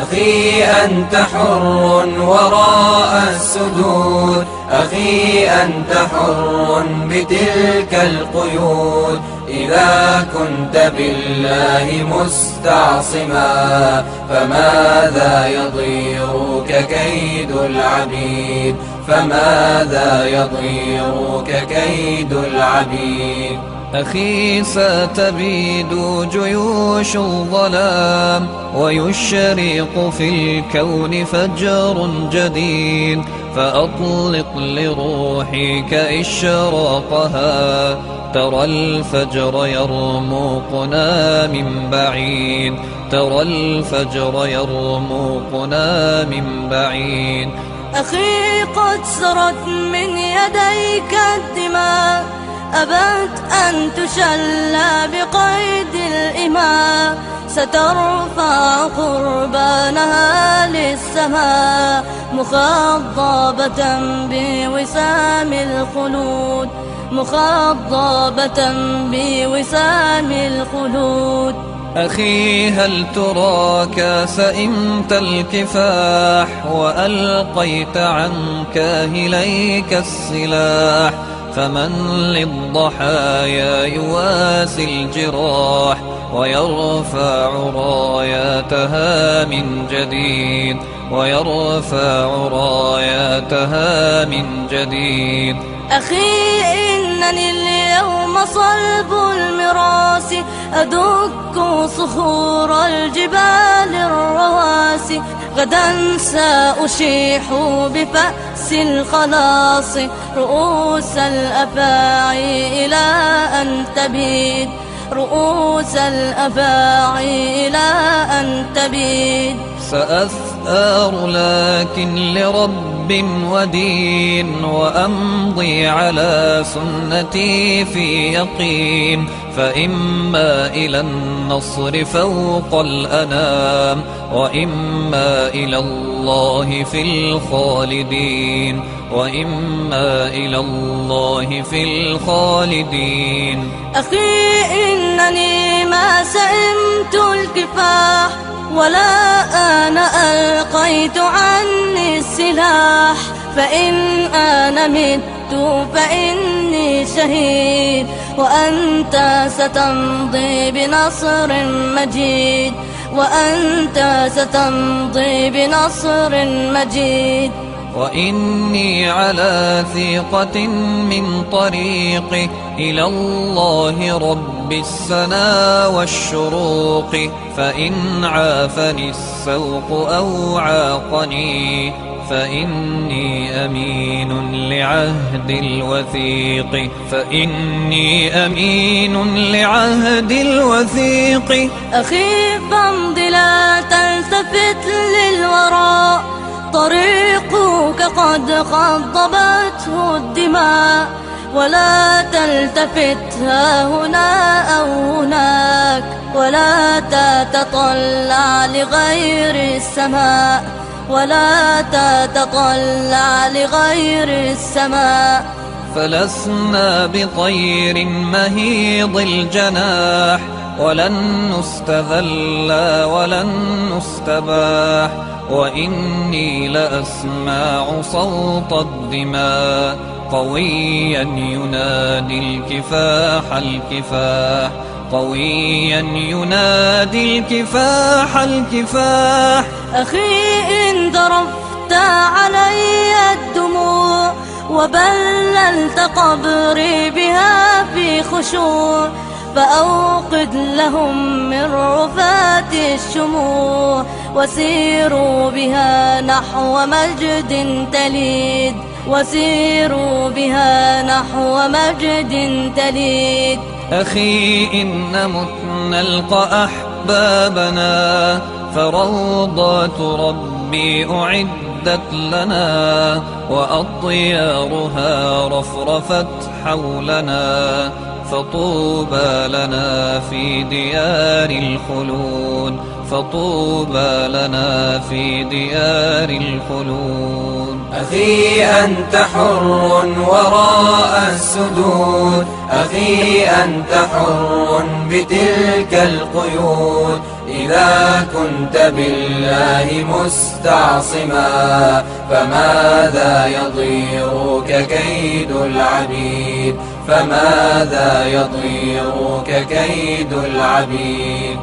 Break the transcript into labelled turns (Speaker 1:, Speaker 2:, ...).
Speaker 1: أخي أنت حر وراء السدود، أخي أنت حر بتلك القيود. إذا كنت بالله مستعصما فماذا يضيرك كيد العبيد، فماذا يضيرك كيد العبيد.
Speaker 2: أخي ستبيد جيوش الظلام ويشرق في الكون فجر جديد، فأطلق لروحك إشراقها. ترى الفجر يرمقنا من بعيد، ترى الفجر يرمقنا من بعيد.
Speaker 3: أخي قد سرت من يديك الدماء، أبت أن تشلى بقيد الإماء. سترفع قربانها للسماء مخضبة بوسام الخلود، مخضبة بوسام الخلود.
Speaker 2: أخي هل تراك سئمت الكفاح وألقيت عن كاهليك السلاح؟ فمن للضحايا يواسي الجراح ويرفع راياتها من جديد، ويرفع راياتها من جديد.
Speaker 3: أخي إنني اليوم صلب المراس، أدك صخور الجبال الرواسي. غدا سأشيح بفأس الخلاص رؤوس الأفاعي إلى أن تبيد، رؤوس الأفاعي إلى أن تبيد.
Speaker 2: سأثأر لكن لرب ودين، وأمضي على سنتي في يقين. فإما إلى النصر فوق الأنام، وإما إلى الله في الخالدين، وإما إلى الله في الخالدين.
Speaker 3: أخي إنني ما سئمت الكفاح، ولا أنا ألقيت عني السلاح. فإن أنا مت فإني شهيد، وأنت ستمضي بنصر مجيد، وأنت ستمضي بنصر مجيد.
Speaker 2: وإني على ثقة من طريقي إلى الله رب السنا والشروق. فإن عافني السوق أو عاقني فإني أمين لعهد الوثيق، فإني أمين لعهد الوثيق.
Speaker 3: أخي فامض لا تلتفت للوراء، طريقك قد خضبته الدماء. ولا تلتفت ها هنا أو هناك، ولا تتطلع لغير السماء، ولا تتطلع لغير السماء.
Speaker 2: فلسنا بطير مهيض الجناح، ولن نستذل ولن نستباح. وإني لأسمع صوت الدماء قويا ينادي الكفاح الكفاح، قويا ينادي الكفاح الكفاح.
Speaker 3: أخي إن ذرفت علي الدموع وبللت قبري بها في خشوع، فأوقد لهم من رفات الشموع، وسيروا بها نحو مجد تليد، وسيروا بها نحو مجد تليد.
Speaker 2: أخي إن مت نلقى أحبابنا، فروضات ربي أعدت لنا، وأطيارها رفرفت حولنا. فطوبى لنا في ديار الخلود، فطوبى لنا في ديار الخلود.
Speaker 1: أخي أنت حر وراء السدود، أخي أنت حر بتلك القيود. إذا كنت بالله مستعصما فماذا يضيرك كيد العبيد، فماذا يضيرك كيد العبيد.